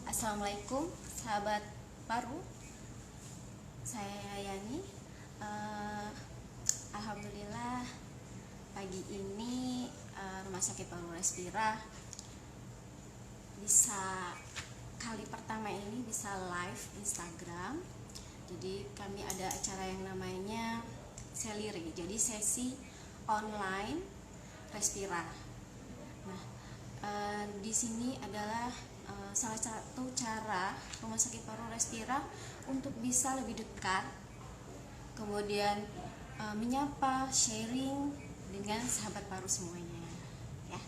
Assalamualaikum sahabat paru, saya Yani. Alhamdulillah pagi ini Rumah Sakit Paru Respira bisa kali pertama ini bisa live Instagram. Jadi kami ada acara yang namanya Selire, jadi sesi online Respira. Nah, di sini adalah salah satu cara Rumah Sakit Paru Respira untuk bisa lebih dekat, kemudian menyapa, sharing dengan sahabat paru semuanya. Ya,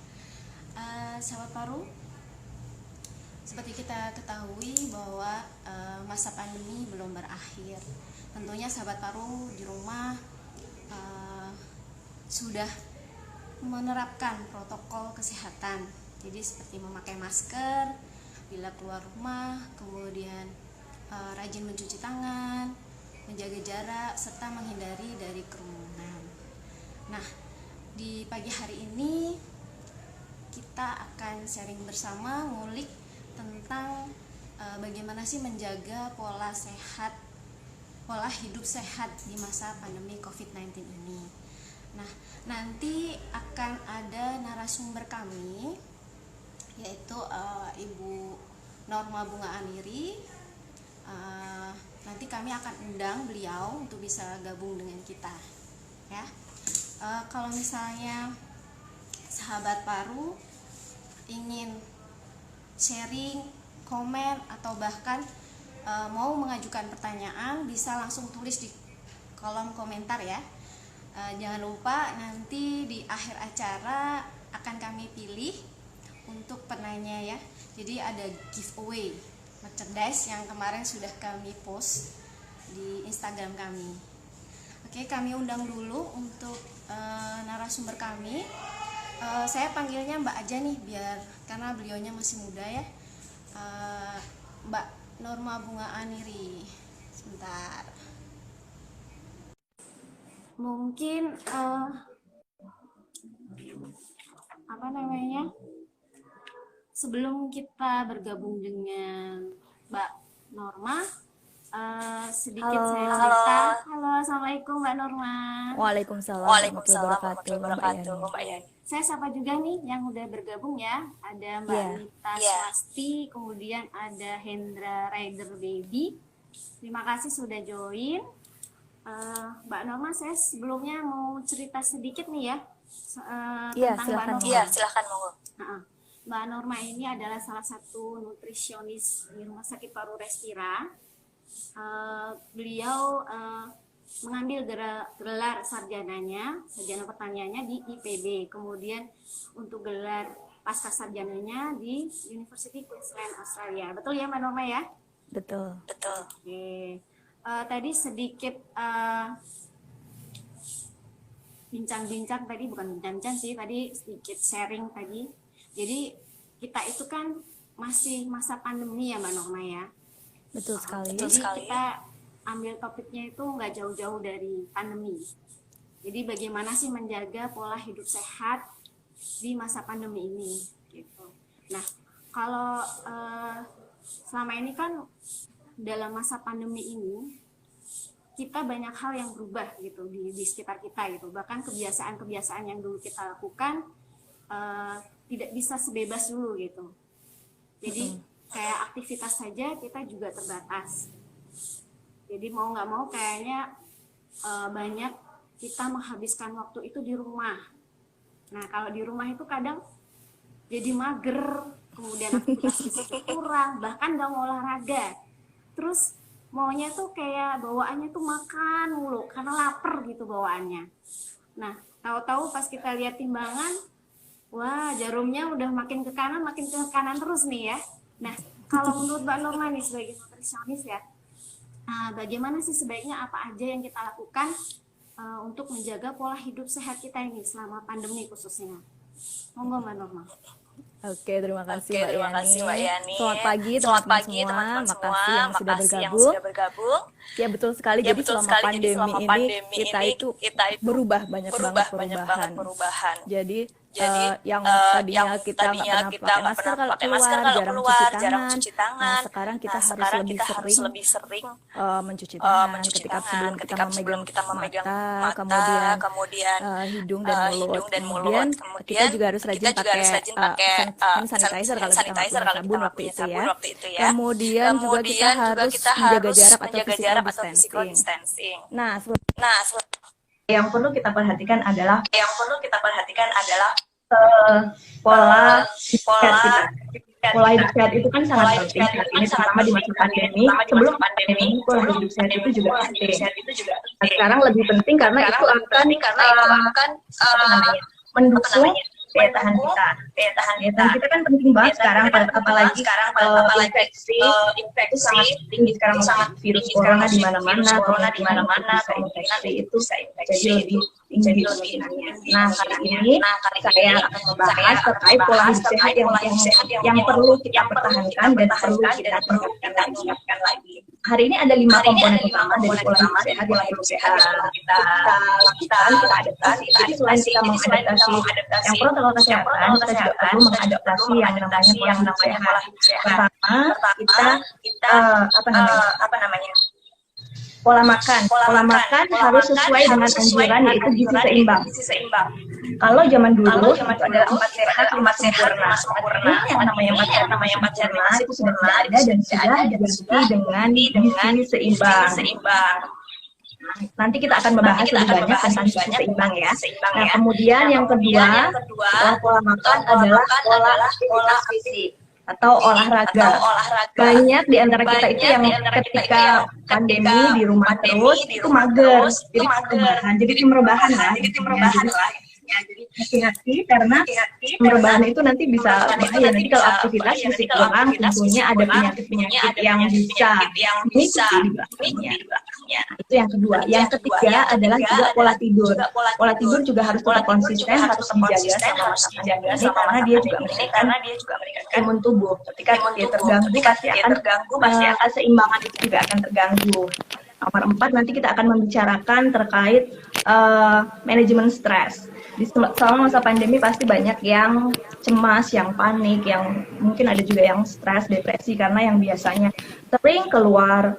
sahabat paru, seperti kita ketahui bahwa masa pandemi belum berakhir. Tentunya sahabat paru di rumah sudah menerapkan protokol kesehatan. Jadi seperti memakai masker bila keluar rumah, kemudian rajin mencuci tangan, menjaga jarak, serta menghindari dari kerumunan. Nah, di pagi hari ini kita akan sharing bersama, ngulik tentang bagaimana sih menjaga pola hidup sehat di masa pandemi COVID-19 ini. Nah, nanti akan ada narasumber kami, yaitu Ibu Norma Bunga Aniri. Nanti kami akan undang beliau untuk bisa gabung dengan kita, ya. Kalau misalnya sahabat paru ingin sharing, komen, atau bahkan mau mengajukan pertanyaan, bisa langsung tulis di kolom komentar ya. Jangan lupa nanti di akhir acara akan kami pilih untuk penanya ya. Jadi ada giveaway merchandise yang kemarin sudah kami post di Instagram kami. Oke, kami undang dulu untuk narasumber kami. Saya panggilnya Mbak aja nih, biar karena beliaunya masih muda ya. Mbak Norma Bunga Aniri. Sebentar. Mungkin sebelum kita bergabung dengan Mbak Norma, sedikit saya cerita. Halo, assalamualaikum Mbak Norma. Waalaikumsalam warahmatullahi wabarakatuh, Mbak Yani. Saya sapa juga nih yang udah bergabung ya. Ada Mbak Nita Swasti, kemudian ada Hendra Rider Baby. Terima kasih sudah join. Mbak Norma, saya sebelumnya mau cerita sedikit nih ya tentang Mbak Norma. Iya, silakan monggo. Mbak Norma ini adalah salah satu nutrisionis di Rumah Sakit Paru Respira. Beliau mengambil gelar sarjana pertaniannya di IPB, kemudian untuk gelar pasca sarjananya di University Queensland Australia. Betul ya Mbak Norma ya? Betul. Oke. Tadi sedikit bincang-bincang tadi, bukan bincang-bincang sih, tadi sedikit sharing tadi. Jadi kita itu kan masih masa pandemi ya Mbak Norma ya. Betul sekali. Jadi kita ambil topiknya itu nggak jauh-jauh dari pandemi. Jadi bagaimana sih menjaga pola hidup sehat di masa pandemi ini gitu. Nah, kalau selama ini kan dalam masa pandemi ini kita banyak hal yang berubah gitu di sekitar kita gitu. Bahkan kebiasaan-kebiasaan yang dulu kita lakukan tidak bisa sebebas dulu gitu. Jadi kayak aktivitas saja kita juga terbatas. Jadi mau nggak mau kayaknya banyak kita menghabiskan waktu itu di rumah. Nah, kalau di rumah itu kadang jadi mager, kemudian aktivitas fisik kurang, bahkan nggak mau olahraga. Terus maunya tuh kayak bawaannya tuh makan mulu karena lapar gitu bawaannya. Nah, tahu-tahu pas kita lihat timbangan, wah jarumnya udah makin ke kanan terus nih ya. Nah, kalau menurut Mbak Norma nih sebagai nutrisionis ya, bagaimana sih sebaiknya apa aja yang kita lakukan untuk menjaga pola hidup sehat kita ini selama pandemi khususnya? Monggo Mbak Norma. Oke, terima kasih Mbak Yani. Selamat pagi teman-teman semua. Makasih yang sudah bergabung. Ya betul sekali. Jadi selama pandemi ini kita itu berubah banyak banget perubahan. Jadi yang tadinya kita nggak pernah pakai masker kalau keluar, jarang mencuci tangan. Nah, sekarang kita harus lebih sering mencuci tangan ketika sebelum kita memegang mata, kemudian hidung dan mulut. Kemudian kita juga harus rajin pakai hand sanitizer kalau kita nggak punya sabun waktu itu ya. Kemudian juga kita harus menjaga jarak atau physical distancing. Nah, yang perlu kita perhatikan adalah pola hidup sehat itu kan sangat penting saat ini, terutama di masa pandemi. Sebelum pandemi, pola hidup sehat itu juga penting. Nah, sekarang lebih penting karena itu akan mendukung daya tahan kita. Daya tahan kita kan penting banget sekarang, apalagi infeksi itu sangat tinggi sekarang, virus corona di mana-mana, bisa infeksi itu jadi lebih tinggi kemungkinannya. Nah, kali ini saya akan membahas terkait pola hidup sehat yang perlu kita pertahankan dan perlu kita tingkatkan lagi. Hari ini ada 5 komponen utama dari pola hidup sehat yang perlu kita lakukan, kita adaptasi. Jadi selain kita mengadaptasi yang protokol kesehatan, kita juga perlu mengadaptasi yang namanya pola hidup sehat. Pertama, kita pola makan harus sesuai dengan anjuran, yaitu gizi seimbang. Kalau zaman dulu itu adalah 4 sehat 5 sempurna. Yang namanya 4 sehat 5 sempurna itu sudah tidak ada dan sudah diganti dengan gizi seimbang. Nanti kita akan membahas lebih banyak tentang gizi seimbang ya. Nah, kemudian yang kedua, pola makan adalah pola fisik atau olahraga. Banyak di antara kita itu yang ketika pandemi di rumah terus itu mager, jadi tim rebahan lah. Jadi hati-hati karena perubahan itu nanti bisa bahaya. Nanti kalau aktivitas fisik kurang, tentunya ada penyakit yang bisa mengikuti di belakangnya. Itu yang kedua. Yang ketiga adalah juga pola tidur. Pola tidur juga harus tetap konsisten, harus dijaga karena dia juga meningkatkan imun tubuh. Ketika dia terganggu, pasti akan keseimbangan itu juga akan terganggu. Nomor 4 nanti kita akan membicarakan terkait manajemen stres. Selama masa pandemi pasti banyak yang cemas, yang panik, yang mungkin ada juga yang stres, depresi karena yang biasanya sering keluar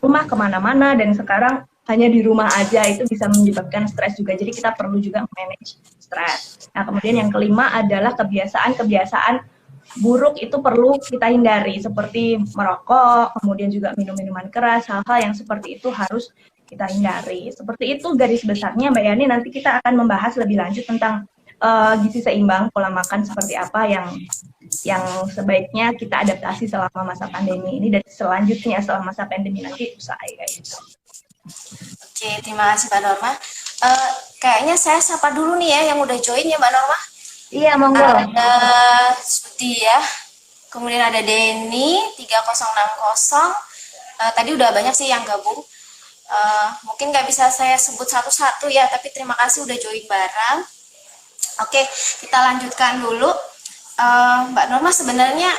rumah kemana-mana dan sekarang hanya di rumah aja, itu bisa menyebabkan stres juga. Jadi kita perlu juga manage stres. Nah, kemudian yang kelima adalah kebiasaan buruk itu perlu kita hindari, seperti merokok, kemudian juga minum minuman keras, hal-hal yang seperti itu harus kita hindari. Seperti itu garis besarnya, Mbak Yani. Nanti kita akan membahas lebih lanjut tentang gizi seimbang, pola makan seperti apa yang sebaiknya kita adaptasi selama masa pandemi ini dan selanjutnya selama masa pandemi nanti usai kayak gitu. Oke, terima kasih Mbak Norma. Kayaknya saya sapa dulu nih ya yang udah join ya Mbak Norma. Iya, monggo. Ada Suti ya, kemudian ada Denny 3060. Tadi udah banyak sih yang gabung. Mungkin nggak bisa saya sebut satu-satu ya, tapi terima kasih udah join bareng. Oke, kita lanjutkan dulu. Mbak Norma, sebenarnya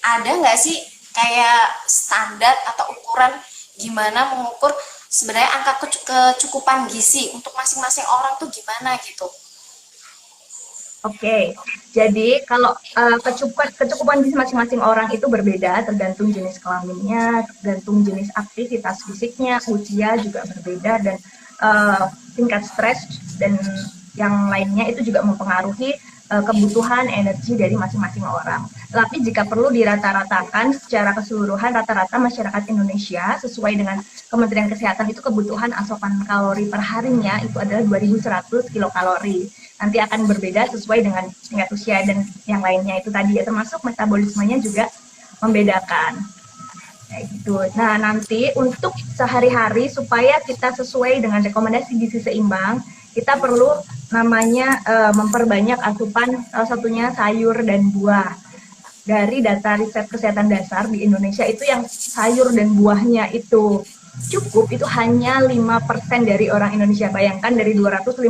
ada nggak sih kayak standar atau ukuran gimana mengukur sebenarnya angka kecukupan gizi untuk masing-masing orang tuh gimana gitu? Oke, jadi kalau kecukupan gizi masing-masing orang itu berbeda, tergantung jenis kelaminnya, tergantung jenis aktivitas fisiknya, usia juga berbeda, dan tingkat stres dan yang lainnya itu juga mempengaruhi kebutuhan energi dari masing-masing orang. Tapi jika perlu dirata-ratakan secara keseluruhan, rata-rata masyarakat Indonesia sesuai dengan Kementerian Kesehatan itu kebutuhan asupan kalori per harinya itu adalah 2.100 kilokalori. Nanti akan berbeda sesuai dengan tingkat usia dan yang lainnya itu tadi ya, termasuk metabolismenya juga membedakan. Kayak gitu. Nah, nanti untuk sehari-hari supaya kita sesuai dengan rekomendasi gizi seimbang, kita perlu namanya memperbanyak asupan, salah satunya sayur dan buah. Dari data riset kesehatan dasar di Indonesia itu yang sayur dan buahnya itu cukup, itu hanya 5% dari orang Indonesia. Bayangkan dari 250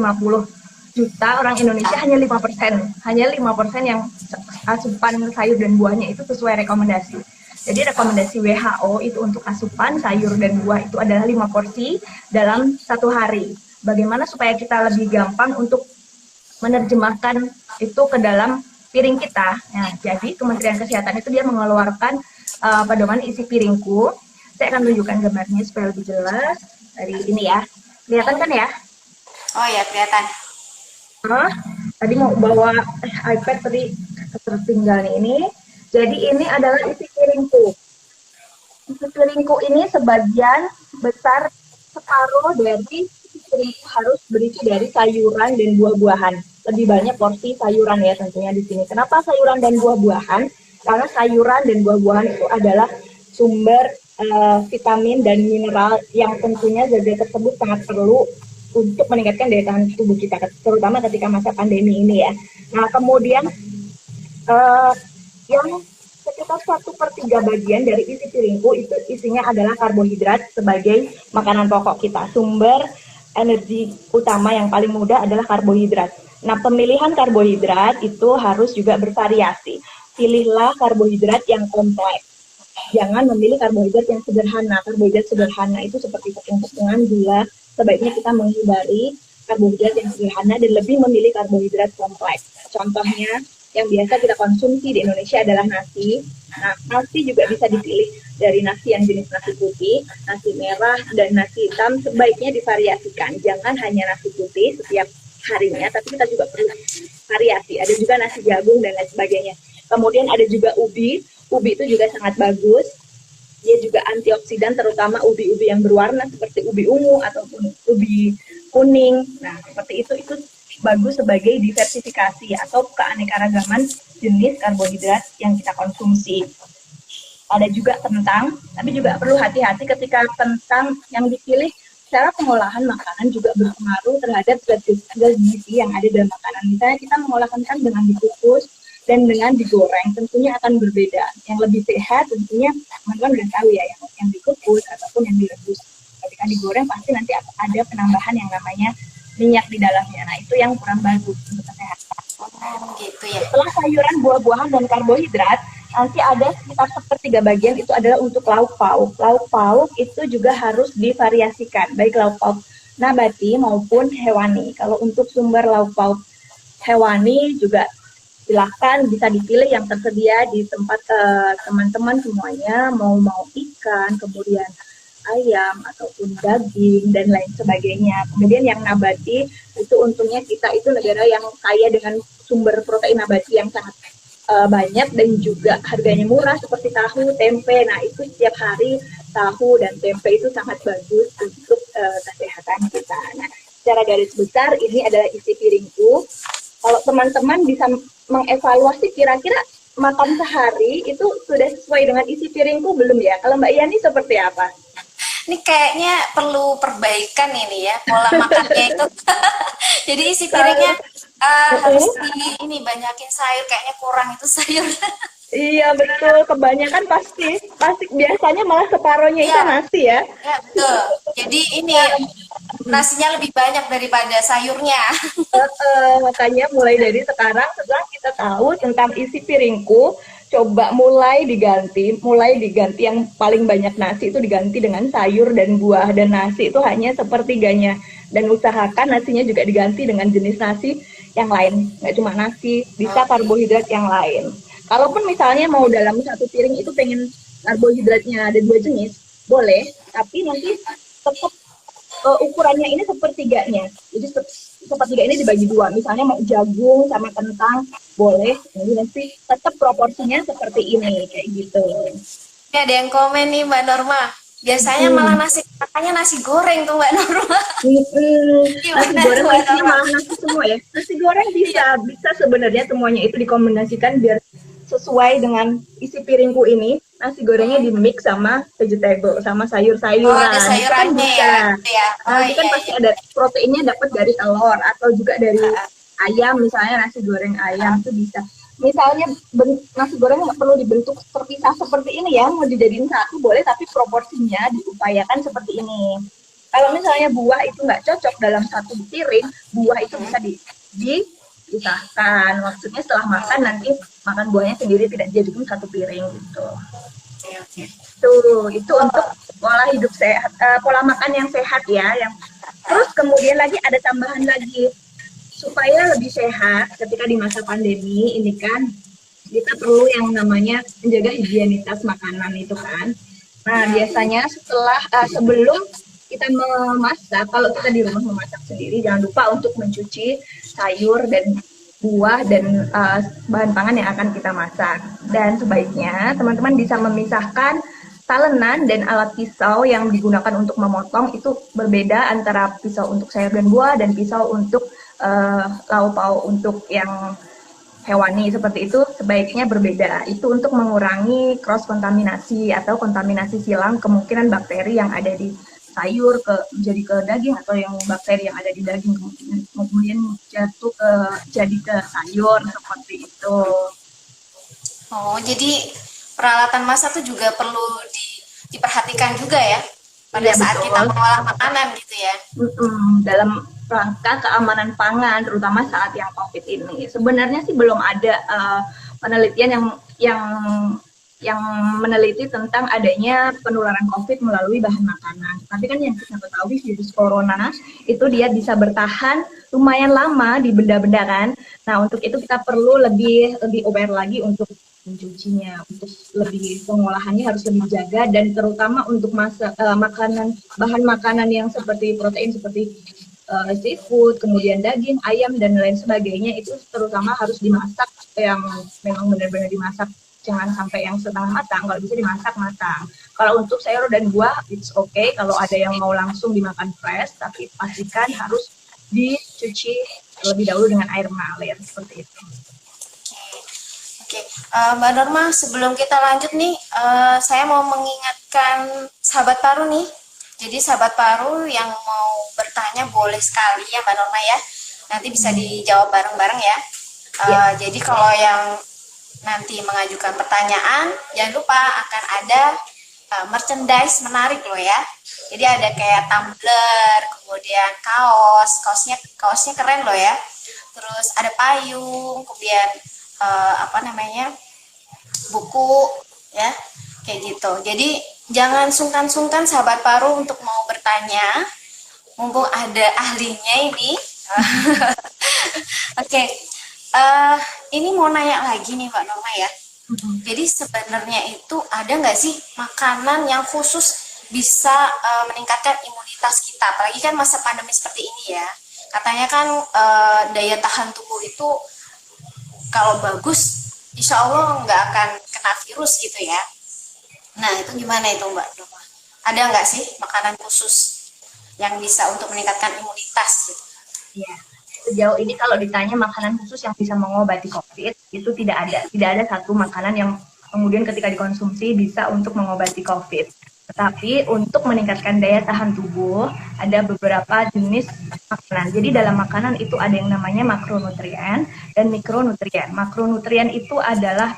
juta orang Indonesia hanya 5%. Hanya 5% yang asupan sayur dan buahnya itu sesuai rekomendasi. Jadi rekomendasi WHO itu untuk asupan sayur dan buah itu adalah 5 porsi dalam 1 hari. Bagaimana supaya kita lebih gampang untuk menerjemahkan itu ke dalam piring kita. Nah, jadi Kementerian Kesehatan itu dia mengeluarkan pedoman isi piringku. Saya akan tunjukkan gambarnya supaya lebih jelas. Dari ini ya. Kelihatan kan ya? Oh ya, kelihatan. Tadi mau bawa iPad tadi tertinggal nih ini. Jadi ini adalah isi piringku. Isi piringku ini sebagian besar separuh dari isi piringku harus berisi dari sayuran dan buah-buahan. Lebih banyak porsi sayuran ya tentunya di sini. Kenapa sayuran dan buah-buahan? Karena sayuran dan buah-buahan itu adalah sumber vitamin dan mineral yang tentunya zat-zat tersebut sangat perlu untuk meningkatkan daya tahan tubuh kita, terutama ketika masa pandemi ini ya. Nah, kemudian yang sekitar 1/3 bagian dari isi piringku itu isinya adalah karbohidrat sebagai makanan pokok kita. Sumber energi utama yang paling mudah adalah karbohidrat. Nah, pemilihan karbohidrat itu harus juga bervariasi. Pilihlah karbohidrat yang kompleks. Jangan memilih karbohidrat yang sederhana. Karbohidrat sederhana itu seperti tepung-tepungan, gula. Sebaiknya kita menghindari karbohidrat yang sederhana dan lebih memilih karbohidrat kompleks. Contohnya, yang biasa kita konsumsi di Indonesia adalah nasi. Nah, nasi juga bisa dipilih dari nasi yang jenis nasi putih, nasi merah, dan nasi hitam. Sebaiknya divariasikan. Jangan hanya nasi putih setiap harinya, tapi kita juga perlu variasi. Ada juga nasi jagung dan lain sebagainya. Kemudian ada juga ubi. Ubi itu juga sangat bagus. Dia juga antioksidan, terutama ubi-ubi yang berwarna seperti ubi ungu ataupun ubi kuning. Nah, seperti itu bagus sebagai diversifikasi atau keanekaragaman jenis karbohidrat yang kita konsumsi. Ada juga kentang, tapi juga perlu hati-hati ketika kentang yang dipilih. Cara pengolahan makanan juga berpengaruh terhadap zat gizi yang ada dalam makanan. Misalnya kita mengolah kentang dengan dikukus dan dengan digoreng, tentunya akan berbeda. Yang lebih sehat tentunya teman-teman udah tahu ya, yang dikukus ataupun yang direbus. Ketika digoreng pasti nanti ada penambahan yang namanya minyak di dalamnya. Nah, itu yang kurang bagus untuk kesehatan. Gitu ya. Setelah sayuran, buah-buahan, dan karbohidrat, nanti ada sekitar 1/3 bagian itu adalah untuk lauk pauk. Lauk pauk itu juga harus divariasikan, baik lauk pauk nabati maupun hewani. Kalau untuk sumber lauk pauk hewani juga silahkan bisa dipilih yang tersedia di tempat teman-teman semuanya, mau ikan, kemudian ayam ataupun daging dan lain sebagainya. Kemudian yang nabati itu untungnya kita itu negara yang kaya dengan sumber protein nabati yang sangat banyak dan juga harganya murah seperti tahu, tempe. Nah, itu setiap hari tahu dan tempe itu sangat bagus untuk kesehatan kita. Nah, secara garis besar ini adalah isi piringku. Kalau teman-teman bisa mengevaluasi kira-kira makan sehari itu sudah sesuai dengan isi piringku belum ya? Kalau Mbak Yani seperti apa? Ini kayaknya perlu perbaikan ini ya, pola makannya itu. Jadi isi piringnya harus ini banyakin sayur, kayaknya kurang itu sayur. Iya betul, kebanyakan pasti biasanya malah separohnya itu nasi ya. Ya betul. Jadi ini nasinya lebih banyak daripada sayurnya. Makanya mulai dari sekarang setelah kita tahu tentang isi piringku, coba mulai diganti yang paling banyak nasi itu diganti dengan sayur dan buah, dan nasi itu hanya sepertiganya, dan usahakan nasinya juga diganti dengan jenis nasi yang lain, nggak cuma nasi, bisa karbohidrat yang lain. Kalaupun misalnya mau dalam satu piring itu pengen karbohidratnya ada 2 jenis, boleh, tapi nanti tetap ukurannya ini sepertiganya. Jadi sepertiga ini dibagi 2. Misalnya mau jagung sama kentang, boleh. Jadi nanti tetap proporsinya seperti ini, kayak gitu. Ini ada yang komen nih Mbak Norma. Biasanya malah nasi goreng tuh Mbak Norma. Nasi goreng malah nasi semua ya. Nasi goreng bisa sebenarnya semuanya itu dikombinasikan biar sesuai dengan isi piringku ini. Nasi gorengnya di mix sama vegetable, sama sayur-sayuran. Oh, ada sayurannya ya. Itu kan pasti ada proteinnya dapat dari telur atau juga dari ayam, misalnya nasi goreng ayam itu bisa. Misalnya nasi goreng nggak perlu dibentuk terpisah seperti ini ya, mau dijadiin satu boleh, tapi proporsinya diupayakan seperti ini. Kalau misalnya buah itu nggak cocok dalam satu piring, buah itu bisa dipisahkan. Maksudnya setelah makan nanti makan buahnya sendiri, tidak dijadikan satu piring gitu. Itu untuk pola hidup sehat, pola makan yang sehat ya. Terus kemudian lagi ada tambahan lagi supaya lebih sehat ketika di masa pandemi ini kan kita perlu yang namanya menjaga higienitas makanan itu kan. Nah, biasanya sebelum kita memasak, kalau kita di rumah memasak sendiri, jangan lupa untuk mencuci sayur dan buah dan bahan pangan yang akan kita masak. Dan sebaiknya teman-teman bisa memisahkan talenan dan alat pisau yang digunakan untuk memotong itu berbeda antara pisau untuk sayur dan buah dan pisau untuk lauk pauk untuk yang hewani seperti itu sebaiknya berbeda. Itu untuk mengurangi cross kontaminasi atau kontaminasi silang kemungkinan bakteri yang ada di sayur jadi ke daging atau yang bakteri yang ada di daging kemudian jadi ke sayur seperti itu. Oh, jadi peralatan masak tuh juga perlu diperhatikan juga ya pada saat betul. kita mengolah makanan gitu ya. Dalam rangka keamanan pangan, terutama saat yang COVID ini. Sebenarnya sih belum ada penelitian yang meneliti tentang adanya penularan COVID melalui bahan makanan. Tapi kan yang kita ketahui virus corona itu dia bisa bertahan lumayan lama di benda-benda kan. Nah, untuk itu kita perlu lebih aware lagi untuk mencucinya, untuk lebih pengolahannya harus lebih jaga dan terutama untuk bahan makanan yang seperti protein seperti seafood, kemudian daging, ayam dan lain sebagainya itu terutama harus dimasak yang memang benar-benar dimasak, jangan sampai yang setengah matang, kalau bisa dimasak matang. Kalau untuk sayur dan buah it's okay kalau ada yang mau langsung dimakan fresh, tapi pastikan harus dicuci terlebih dahulu dengan air mengalir seperti itu. Oke, Mbak Norma, sebelum kita lanjut nih, saya mau mengingatkan sahabat paru nih. Jadi sahabat paru yang mau bertanya boleh sekali ya Mbak Norma ya. Nanti bisa dijawab bareng-bareng ya. Jadi kalau yang nanti mengajukan pertanyaan, jangan lupa akan ada merchandise menarik loh ya. Jadi ada kayak tumbler, kemudian kaosnya keren loh ya. Terus ada payung, kemudian buku ya, kayak gitu. Jadi jangan sungkan-sungkan sahabat paru untuk mau bertanya, mumpung ada ahlinya ini. Oke, ini mau nanya lagi nih Mbak Norma ya. Jadi sebenarnya itu ada nggak sih makanan yang khusus bisa meningkatkan imunitas kita, apalagi kan masa pandemi seperti ini ya. Katanya kan daya tahan tubuh itu kalau bagus, insya Allah nggak akan kena virus gitu ya. Nah, itu gimana itu Mbak Norma? Ada nggak sih makanan khusus yang bisa untuk meningkatkan imunitas gitu? Iya, sejauh ini kalau ditanya makanan khusus yang bisa mengobati COVID, itu tidak ada. Tidak ada satu makanan yang kemudian ketika dikonsumsi bisa untuk mengobati COVID. Tetapi untuk meningkatkan daya tahan tubuh, ada beberapa jenis makanan. Jadi dalam makanan itu ada yang namanya makronutrien dan mikronutrien. Makronutrien itu adalah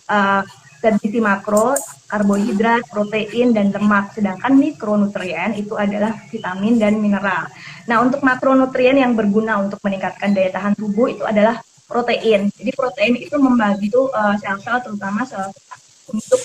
zat gizi makro, karbohidrat, protein, dan lemak. Sedangkan mikronutrien itu adalah vitamin dan mineral. Nah, untuk makronutrien yang berguna untuk meningkatkan daya tahan tubuh itu adalah protein. Jadi protein itu membagi sel-sel, terutama sel untuk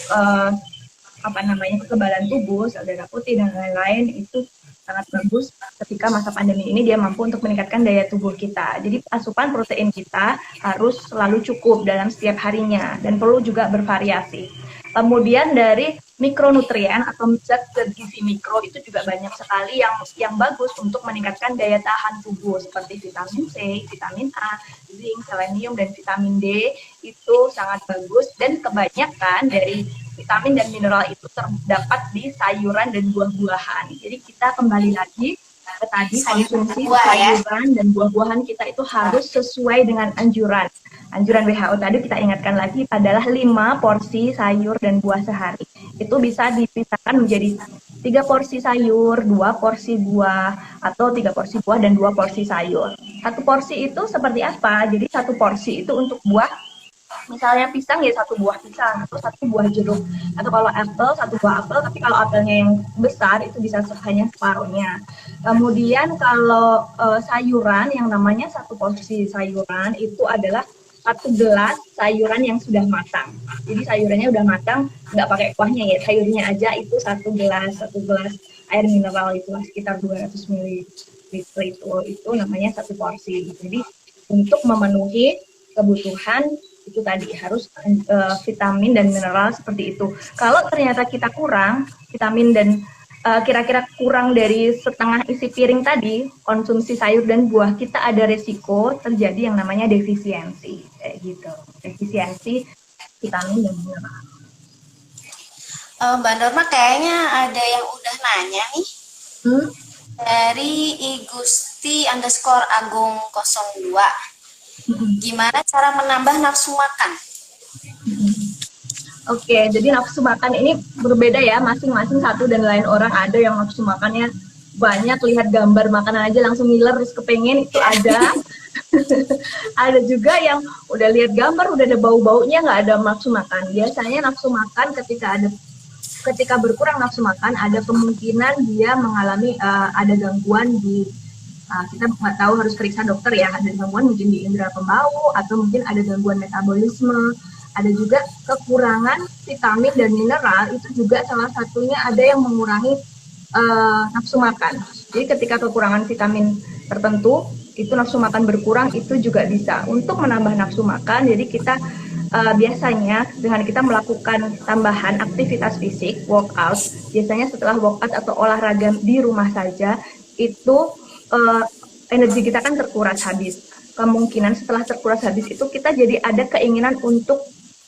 kekebalan tubuh, sel darah putih dan lain-lain itu sangat bagus ketika masa pandemi ini dia mampu untuk meningkatkan daya tubuh kita. Jadi asupan protein kita harus selalu cukup dalam setiap harinya dan perlu juga bervariasi. Kemudian dari mikronutrien atau zat gizi mikro itu juga banyak sekali yang bagus untuk meningkatkan daya tahan tubuh seperti vitamin C, vitamin A, zinc, selenium dan vitamin D itu sangat bagus dan kebanyakan dari vitamin dan mineral itu terdapat di sayuran dan buah-buahan. Jadi kita kembali lagi ke tadi konsumsi sayuran dan buah-buahan kita itu harus sesuai dengan anjuran WHO tadi. Kita ingatkan lagi adalah 5 porsi sayur dan buah sehari. Itu bisa dipisahkan menjadi 3 porsi sayur, 2 porsi buah, atau 3 porsi buah dan 2 porsi sayur. 1 porsi itu seperti apa? Jadi 1 porsi itu untuk buah, misalnya pisang ya 1 buah pisang atau 1 buah jeruk, atau kalau apel 1 buah apel, tapi kalau apelnya yang besar itu bisa hanya separuhnya. Kemudian kalau sayuran yang namanya 1 porsi sayuran itu adalah 1 gelas sayuran yang sudah matang. Jadi sayurannya udah matang, nggak pakai kuahnya ya, sayurnya aja itu 1 gelas air mineral itu sekitar 200 ml itu namanya 1 porsi. Jadi untuk memenuhi kebutuhan itu tadi, harus vitamin dan mineral seperti itu. Kalau ternyata kita kurang vitamin dan kira-kira kurang dari setengah isi piring tadi, konsumsi sayur dan buah, kita ada resiko terjadi yang namanya defisiensi, kayak gitu. Defisiensi vitamin dan mineral. Mbak Norma kayaknya ada yang udah nanya nih. Dari Igusti underscore Agung 02. Gimana cara menambah nafsu makan? Oke, jadi nafsu makan ini berbeda ya, masing-masing satu dan lain orang. Ada yang nafsu makannya banyak, lihat gambar makanan aja langsung ngiler terus kepengen, itu ada. Ada juga yang udah lihat gambar udah ada bau-baunya nggak ada nafsu makan. Biasanya nafsu makan ketika berkurang nafsu makan, ada kemungkinan dia mengalami ada gangguan di kita nggak tahu, harus periksa dokter ya, ada gangguan mungkin di indera pembau atau mungkin ada gangguan metabolisme, ada juga kekurangan vitamin dan mineral, itu juga salah satunya ada yang mengurangi nafsu makan. Jadi ketika kekurangan vitamin tertentu itu nafsu makan berkurang, itu juga bisa untuk menambah nafsu makan. Jadi kita biasanya dengan kita melakukan tambahan aktivitas fisik, workout, biasanya setelah workout atau olahraga di rumah saja, itu energi kita kan terkuras habis. Kemungkinan setelah terkuras habis itu kita jadi ada keinginan untuk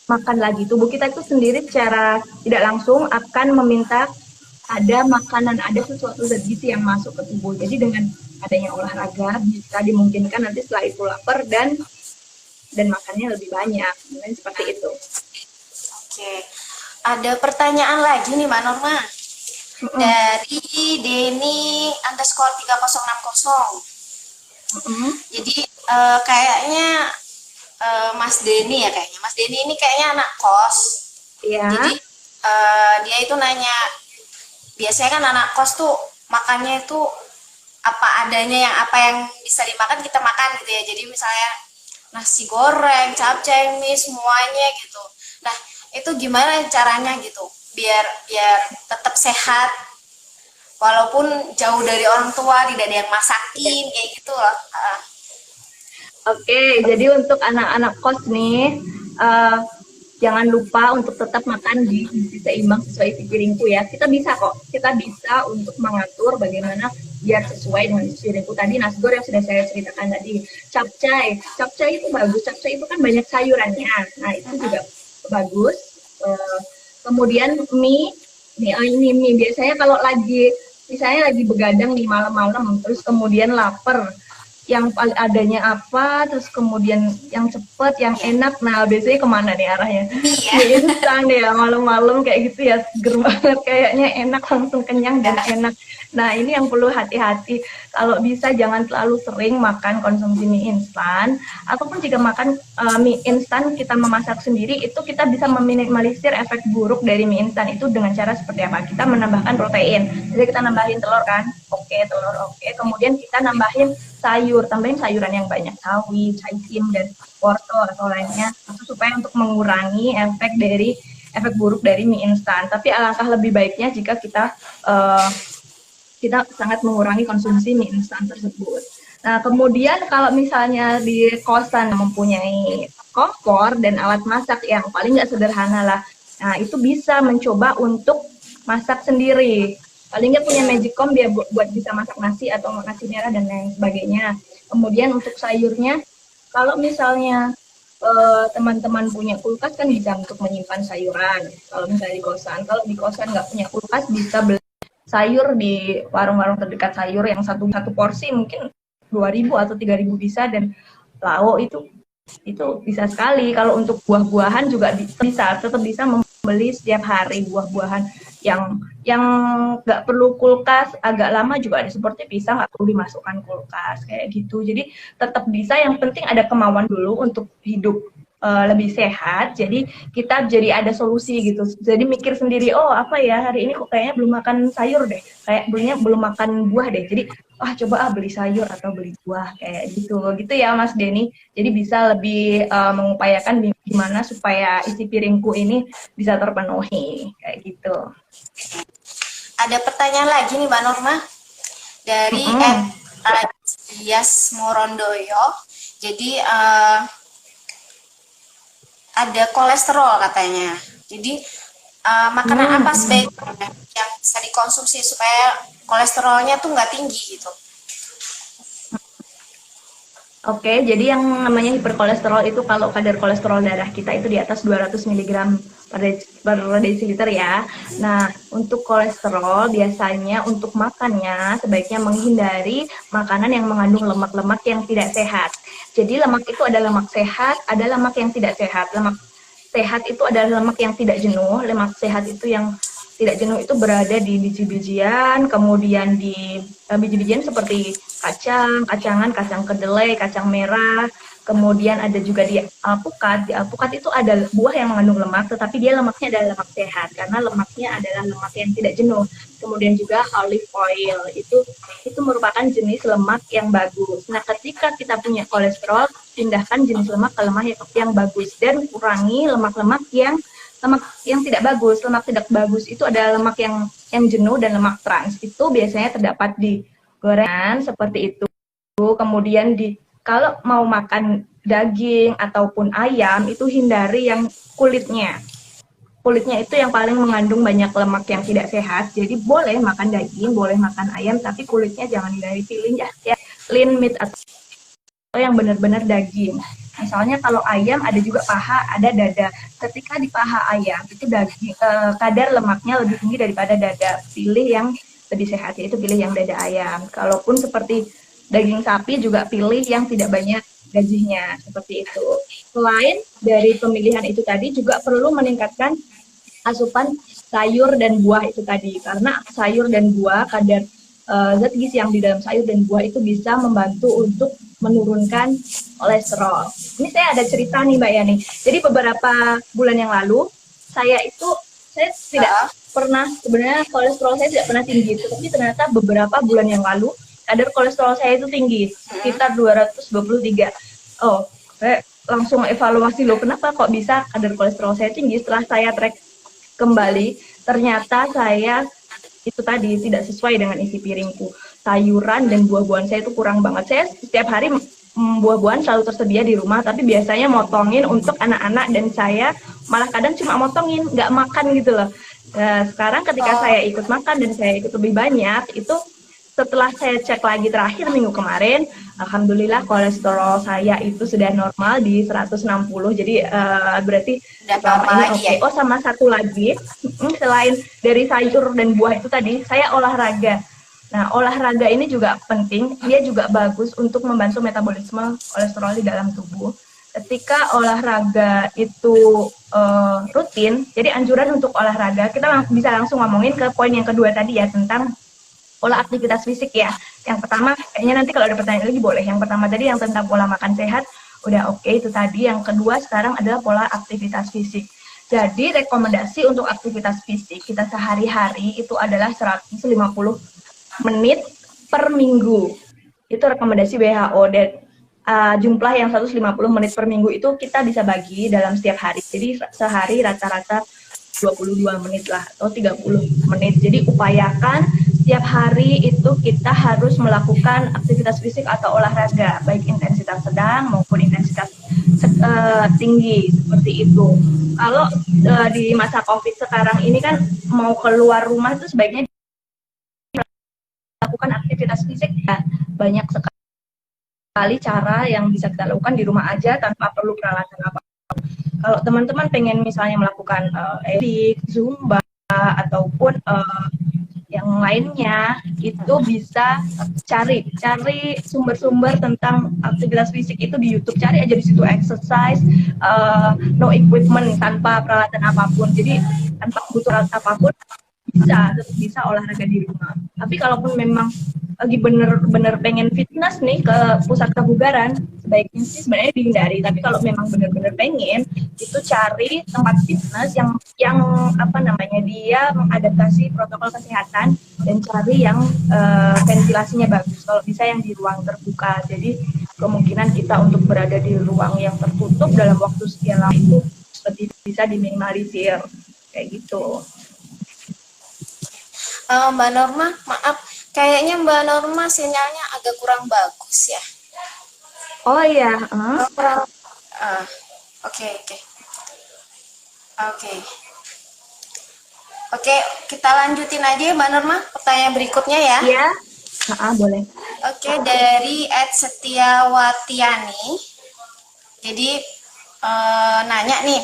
makan lagi. Tubuh kita itu sendiri secara tidak langsung akan meminta ada makanan, ada sesuatu zat gizi yang masuk ke tubuh. Jadi dengan adanya olahraga bisa dimungkinkan nanti setelah itu lapar dan makannya lebih banyak. Mungkin seperti itu. Oke. Ada pertanyaan lagi nih Mbak Norma. Dari Denny underscore 3060. Jadi kayaknya Mas Denny ya kayaknya. Mas Denny ini kayaknya anak kos. Iya. Jadi dia itu nanya, biasanya kan anak kos tuh makannya itu apa adanya, apa yang bisa dimakan kita makan gitu ya. Jadi misalnya nasi goreng, capcay, mie, semuanya gitu. Nah, itu gimana caranya gitu? Biar tetap sehat walaupun jauh dari orang tua, tidak ada yang masakin kayak gitu loh. Oke, jadi untuk anak-anak kos nih, jangan lupa untuk tetap makan di gizi seimbang sesuai isi piringku ya. Kita bisa untuk mengatur bagaimana biar sesuai dengan isi piringku tadi. Nasgor yang sudah saya ceritakan tadi, capcay itu bagus. Capcay itu kan banyak sayurannya, nah itu juga bagus. Kemudian mie biasanya kalau misalnya lagi begadang di malam-malam, terus kemudian lapar, yang adanya apa, terus kemudian yang cepet, yang enak, nah biasanya kemana nih arahnya? Mie instan ya, malam-malam kayak gitu ya, seger banget kayaknya, enak, langsung kenyang dan enak. Nah ini yang perlu hati-hati, kalau bisa jangan terlalu sering makan konsumsi mie instan, ataupun jika makan mie instan kita memasak sendiri, itu kita bisa meminimalisir efek buruk dari mie instan itu dengan cara seperti apa? Kita menambahkan protein, jadi kita nambahin telur kan, telur oke, kemudian kita nambahin tambahin sayuran yang banyak, sawi, caisim, dan wortel atau lainnya, itu supaya untuk mengurangi efek buruk dari mie instan. Tapi alangkah lebih baiknya jika kita sangat mengurangi konsumsi mie instan tersebut. Nah, kemudian kalau misalnya di kosan mempunyai kompor dan alat masak yang paling nggak sederhana lah, nah itu bisa mencoba untuk masak sendiri. Paling nggak punya magicom biar buat bisa masak nasi atau nasi merah dan lain sebagainya. Kemudian untuk sayurnya, kalau misalnya teman-teman punya kulkas kan bisa untuk menyimpan sayuran. Kalau misalnya di kosan, kalau di kosan nggak punya kulkas bisa beli sayur di warung-warung terdekat sayur yang satu porsi mungkin 2.000 atau 3.000 bisa, dan lauk itu bisa sekali. Kalau untuk buah-buahan juga tetap bisa membeli setiap hari buah-buahan yang nggak perlu kulkas, agak lama juga ada, seperti pisang nggak perlu dimasukkan kulkas kayak gitu. Jadi tetap bisa, yang penting ada kemauan dulu untuk hidup lebih sehat. Jadi kita jadi ada solusi gitu. Jadi mikir sendiri, oh apa ya hari ini kok kayaknya belum makan sayur deh, kayak belum makan buah deh. Jadi coba beli sayur atau beli buah kayak gitu ya Mas Denny. Jadi bisa lebih mengupayakan gimana supaya isi piringku ini bisa terpenuhi kayak gitu. Ada pertanyaan lagi nih Mbak Norma dari Dias Morondoyo. Jadi ada kolesterol katanya. Jadi makanan apa sebaiknya yang bisa dikonsumsi supaya kolesterolnya tuh nggak tinggi gitu? Oke, jadi yang namanya hiperkolesterol itu kalau kadar kolesterol darah kita itu di atas 200 mg per desiliter ya. Nah, untuk kolesterol biasanya untuk makannya sebaiknya menghindari makanan yang mengandung lemak-lemak yang tidak sehat. Jadi lemak itu ada lemak sehat, ada lemak yang tidak sehat. Lemak sehat itu adalah lemak yang tidak jenuh, lemak sehat itu yang tidak jenuh itu berada di biji-bijian, kemudian di biji-bijian seperti kacang, kacangan, kacang kedelai, kacang merah, kemudian ada juga di alpukat. Di alpukat itu ada buah yang mengandung lemak, tetapi dia lemaknya adalah lemak sehat karena lemaknya adalah lemak yang tidak jenuh. Kemudian juga olive oil itu merupakan jenis lemak yang bagus. Nah, ketika kita punya kolesterol, pindahkan jenis lemak ke lemak yang bagus dan kurangi lemak-lemak yang tidak bagus. Lemak tidak bagus itu adalah lemak yang jenuh dan lemak trans. Itu biasanya terdapat di gorengan seperti itu. Kemudian kalau mau makan daging ataupun ayam itu hindari yang kulitnya. Kulitnya itu yang paling mengandung banyak lemak yang tidak sehat. Jadi boleh makan daging, boleh makan ayam, tapi kulitnya jangan hindari, pilih ya lean meat atau yang benar-benar daging. Misalnya kalau ayam ada juga paha, ada dada. Ketika di paha ayam itu daging kadar lemaknya lebih tinggi daripada dada. Pilih yang lebih sehat, yaitu pilih yang dada ayam. Kalaupun seperti daging sapi juga pilih yang tidak banyak gajinya, seperti itu. Selain dari pemilihan itu tadi juga perlu meningkatkan asupan sayur dan buah itu tadi, karena sayur dan buah kadar zat gizi yang di dalam sayur dan buah itu bisa membantu untuk menurunkan kolesterol. Ini saya ada cerita nih Mbak Yani. Jadi beberapa bulan yang lalu saya tidak pernah, sebenarnya kolesterol saya tidak pernah tinggi, tapi ternyata beberapa bulan yang lalu kadar kolesterol saya itu tinggi, sekitar 223. Oh, saya langsung evaluasi loh, kenapa kok bisa kadar kolesterol saya tinggi. Setelah saya track kembali, ternyata saya itu tadi tidak sesuai dengan isi piringku. Sayuran dan buah-buahan saya itu kurang banget. Saya setiap hari buah-buahan selalu tersedia di rumah, tapi biasanya motongin untuk anak-anak dan saya malah kadang cuma motongin, nggak makan gitu loh. Nah, sekarang ketika saya ikut makan dan saya ikut lebih banyak, itu setelah saya cek lagi terakhir minggu kemarin, alhamdulillah kolesterol saya itu sudah normal di 160. Jadi berarti selama ini oke. Oh, sama satu lagi, selain dari sayur dan buah itu tadi, saya olahraga. Nah, olahraga ini juga penting, dia juga bagus untuk membantu metabolisme kolesterol di dalam tubuh. Ketika olahraga itu rutin, jadi anjuran untuk olahraga, kita bisa langsung ngomongin ke poin yang kedua tadi ya, tentang pola aktivitas fisik ya. Yang pertama, kayaknya nanti kalau ada pertanyaan lagi boleh. Yang pertama tadi yang tentang pola makan sehat, udah oke, itu tadi. Yang kedua sekarang adalah pola aktivitas fisik. Jadi rekomendasi untuk aktivitas fisik kita sehari-hari itu adalah 150 menit per minggu. Itu rekomendasi WHO, dan jumlah yang 150 menit per minggu itu kita bisa bagi dalam setiap hari. Jadi sehari rata-rata 22 menit lah atau 30 menit. Jadi upayakan setiap hari itu kita harus melakukan aktivitas fisik atau olahraga, baik intensitas sedang maupun intensitas tinggi, seperti itu. Kalau di masa COVID sekarang ini kan mau keluar rumah itu sebaiknya melakukan aktivitas fisik ya. Banyak sekali cara yang bisa kita lakukan di rumah aja tanpa perlu peralatan apa. Kalau teman-teman pengen misalnya melakukan aerobik, zumba, ataupun yang lainnya, itu bisa cari sumber-sumber tentang aktivitas fisik itu di YouTube. Cari aja di situ exercise, no equipment, tanpa peralatan apapun. Jadi tanpa butuh alat apapun, bisa olahraga di rumah. Tapi kalaupun memang lagi bener-bener pengen fitness nih ke pusat kebugaran, sebaiknya sih sebenarnya dihindari. Tapi kalau memang bener-bener pengen, itu cari tempat fitness yang apa namanya, dia mengadaptasi protokol kesehatan dan cari yang ventilasinya bagus. Kalau bisa yang di ruang terbuka. Jadi kemungkinan kita untuk berada di ruang yang tertutup dalam waktu sekian lama itu seperti bisa diminimalisir kayak gitu. Mbak Norma, maaf, kayaknya Mbak Norma sinyalnya agak kurang bagus ya. Oh iya, Ah, oke, oke. Oke. Oke, kita lanjutin aja ya Mbak Norma, pertanyaan berikutnya ya. iya, boleh. Oke, dari @setiawatiani. Jadi nanya nih,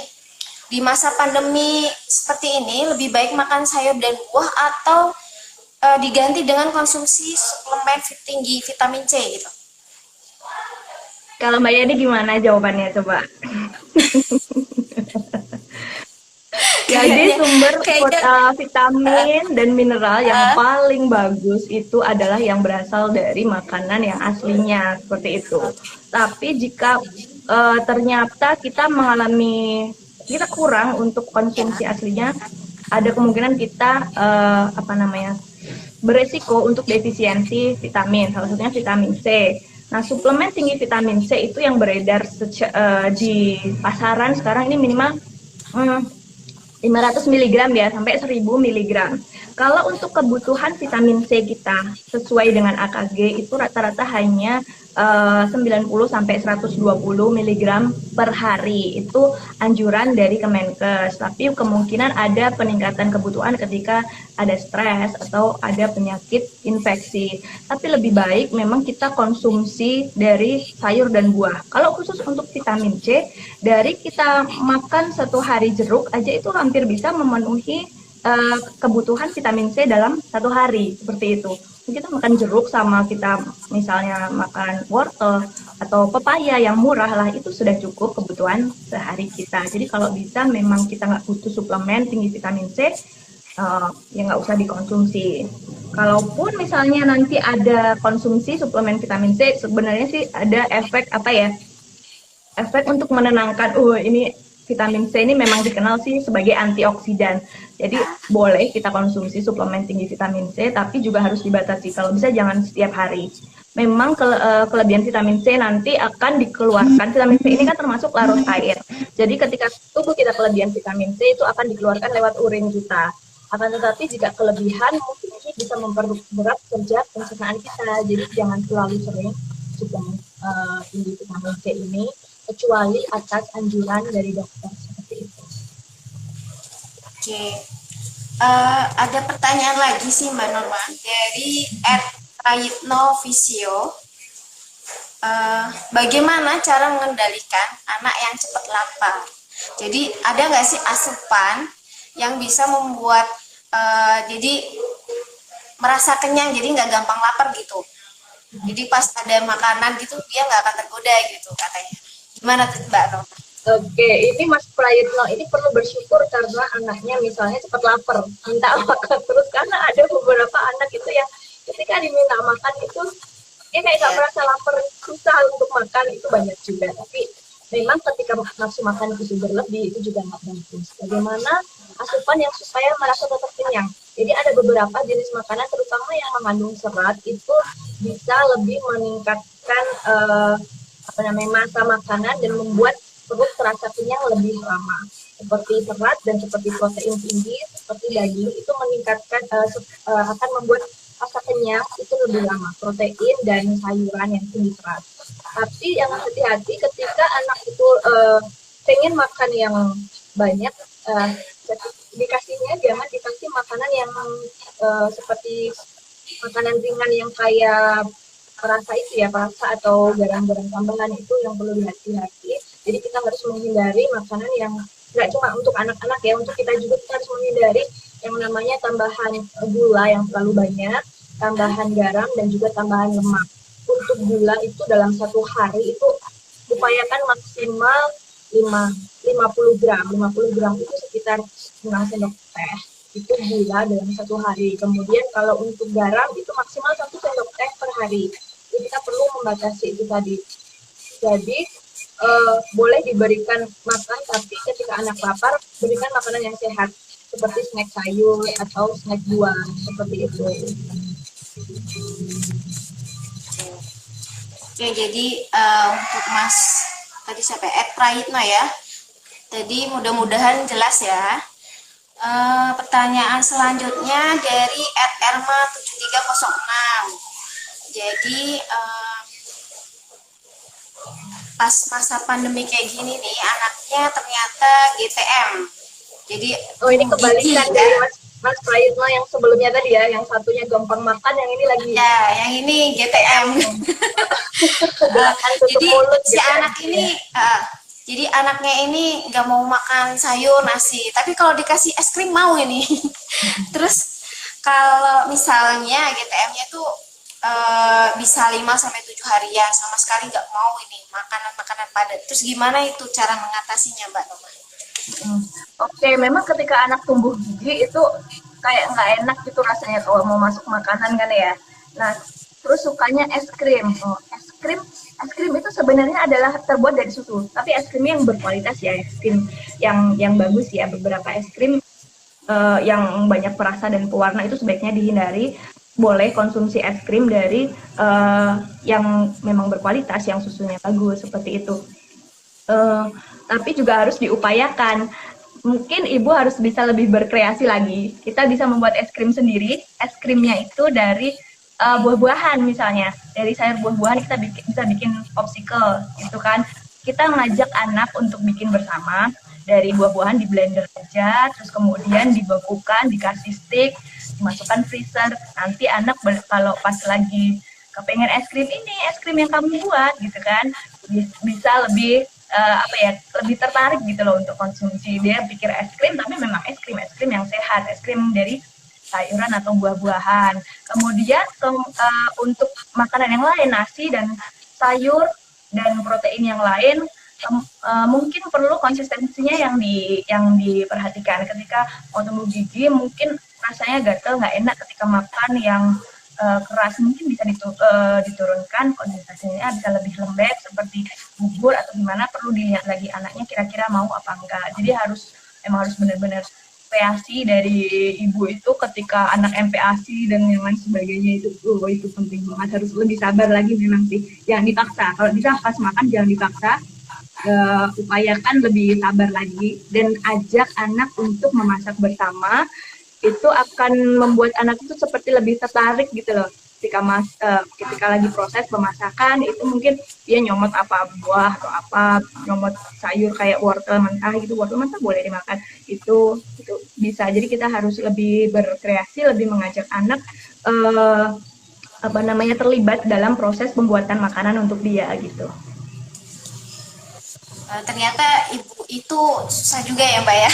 di masa pandemi seperti ini lebih baik makan sayur dan buah atau diganti dengan konsumsi suplemen tinggi vitamin C gitu. Kalau Mbak Yani gimana jawabannya coba? Jadi Kayaknya sumber kayaknya vitamin dan mineral yang paling bagus itu adalah yang berasal dari makanan yang aslinya seperti itu. Tapi jika ternyata kita kita kurang untuk konsumsi aslinya, ada kemungkinan kita beresiko untuk defisiensi vitamin, salah satunya vitamin C. Nah, suplemen tinggi vitamin C itu yang beredar di pasaran sekarang ini minimal 500 mg ya sampai 1000 mg. Kalau untuk kebutuhan vitamin C kita sesuai dengan AKG itu rata-rata hanya 90 sampai 120 mg per hari. Itu anjuran dari Kemenkes. Tapi kemungkinan ada peningkatan kebutuhan ketika ada stres atau ada penyakit infeksi. Tapi lebih baik memang kita konsumsi dari sayur dan buah. Kalau khusus untuk vitamin C, dari kita makan satu hari jeruk aja itu hampir bisa memenuhi kebutuhan vitamin C dalam satu hari, seperti itu. Kita makan jeruk sama kita misalnya makan wortel atau pepaya yang murah lah, itu sudah cukup kebutuhan sehari kita. Jadi kalau bisa memang kita nggak butuh suplemen tinggi vitamin C, ya nggak usah dikonsumsi. Kalaupun misalnya nanti ada konsumsi suplemen vitamin C, sebenarnya sih ada efek efek untuk menenangkan. Ini vitamin C ini memang dikenal sih sebagai antioksidan. Jadi boleh kita konsumsi suplemen tinggi vitamin C, tapi juga harus dibatasi. Kalau bisa jangan setiap hari. Memang kelebihan vitamin C nanti akan dikeluarkan. Vitamin C ini kan termasuk larut air. Jadi ketika tubuh kita kelebihan vitamin C itu akan dikeluarkan lewat urin kita. Akan tetapi jika kelebihan mungkin ini bisa memperberat kerja pencernaan kita. Jadi jangan terlalu sering suplemen tinggi vitamin C ini, kecuali atas anjuran dari dokter seperti itu. oke. Ada pertanyaan lagi sih Mbak Norma dari @Prayitno Visio. Bagaimana cara mengendalikan anak yang cepat lapar? Jadi ada nggak sih asupan yang bisa membuat jadi merasa kenyang, jadi nggak gampang lapar gitu. Jadi pas ada makanan gitu dia nggak akan tergoda gitu katanya. Gimana tuh Mbak Norma? Oke, ini Mas Prayitno ini perlu bersyukur karena anaknya misalnya cepat lapar, minta makan terus, karena ada beberapa anak itu yang ketika diminta makan itu dia kayak nggak merasa lapar, susah untuk makan, itu banyak juga. Tapi memang ketika nafsu makan itu berlebih itu juga nggak bagus. Bagaimana asupan yang supaya merasa tetap kenyang? Jadi ada beberapa jenis makanan terutama yang mengandung serat itu bisa lebih meningkatkan masa makanan dan membuat perut terasa kenyang lebih lama. Seperti serat dan seperti protein tinggi, seperti daging itu meningkatkan akan membuat rasa kenyang itu lebih lama. Protein dan sayuran yang tinggi serat. Tapi yang hati-hati ketika anak itu pengen makan yang banyak, jangan dikasih makanan yang seperti makanan ringan yang kayak perasa atau garam-garam tambahan, itu yang perlu dihati-hati. Jadi kita harus menghindari makanan yang nggak cuma untuk anak-anak ya, untuk kita juga kita harus menghindari yang namanya tambahan gula yang terlalu banyak, tambahan garam dan juga tambahan lemak. Untuk gula itu dalam satu hari itu upayakan maksimal 50 gram. 50 gram itu sekitar 1 sendok teh. Itu gula dalam satu hari. Kemudian kalau untuk garam itu maksimal 1 sendok teh per hari. Jadi kita perlu membatasi itu tadi. Jadi boleh diberikan makan, tapi ketika anak lapar berikan makanan yang sehat seperti snack sayur atau snack buah seperti itu. Oke, jadi untuk Mas tadi siapa? Prayitno ya. Jadi mudah-mudahan jelas ya. Pertanyaan selanjutnya dari @erma7306. Jadi pas masa pandemi kayak gini nih, anaknya ternyata GTM. Jadi Oh, ini kebalikan gigi, dari ya. Mas Prayitno yang sebelumnya tadi ya, yang satunya gampang makan, yang ini lagi Ya, yang ini GTM. gerakan tutup Jadi mulut si gitu ya. anak ini, jadi anaknya ini nggak mau makan sayur nasi, tapi kalau dikasih es krim mau ini. Terus kalau misalnya GTM-nya tuh bisa 5 sampai 7 harian sama sekali nggak mau ini makanan-makanan padat. Terus gimana itu cara mengatasinya, Mbak Noma? Oke, memang ketika anak tumbuh gigi itu kayak nggak enak gitu rasanya kalau mau masuk makanan kan ya. Nah, terus sukanya es krim. Oh, es krim itu sebenarnya adalah terbuat dari susu, tapi es krim yang berkualitas ya, es krim yang bagus ya. Beberapa es krim yang banyak perasa dan pewarna itu sebaiknya dihindari. Boleh konsumsi es krim dari yang memang berkualitas, yang susunya bagus seperti itu. Tapi juga harus diupayakan. Mungkin ibu harus bisa lebih berkreasi lagi. Kita bisa membuat es krim sendiri. Es krimnya itu dari buah-buahan misalnya. Dari sayur buah-buahan kita bisa bikin popsicle gitu kan. Kita mengajak anak untuk bikin bersama. Dari buah-buahan di blender aja, terus kemudian dibekukan, dikasih stick, dimasukkan freezer. Nanti anak kalau pas lagi kepengen es krim ini, es krim yang kamu buat gitu kan, bisa lebih lebih tertarik gitu loh untuk konsumsi. Dia pikir es krim tapi memang es krim yang sehat, es krim dari sayuran atau buah-buahan. Kemudian untuk makanan yang lain, nasi dan sayur dan protein yang lain, mungkin perlu konsistensinya yang diperhatikan. Ketika mau tumbuh gigi mungkin rasanya gatel, nggak enak ketika makan yang keras, mungkin bisa diturunkan konsistensinya, bisa lebih lembek seperti bubur atau gimana. Perlu dilihat lagi anaknya kira-kira mau apa enggak. Jadi emang harus benar-benar kreasi dari ibu itu ketika anak MPASI dan yang lain sebagainya. Itu penting banget, harus lebih sabar lagi memang sih, jangan dipaksa. Kalau bisa pas makan jangan dipaksa, upayakan lebih sabar lagi dan ajak anak untuk memasak bersama. Itu akan membuat anak itu seperti lebih tertarik gitu loh. Ketika lagi proses pemasakan itu mungkin dia nyomot apa buah atau apa, nyomot sayur kayak wortel mentah gitu. Wortel mentah boleh dimakan, itu bisa. Jadi kita harus lebih berkreasi, lebih mengajak anak terlibat dalam proses pembuatan makanan untuk dia gitu. Ternyata ibu itu susah juga ya, Mbak ya.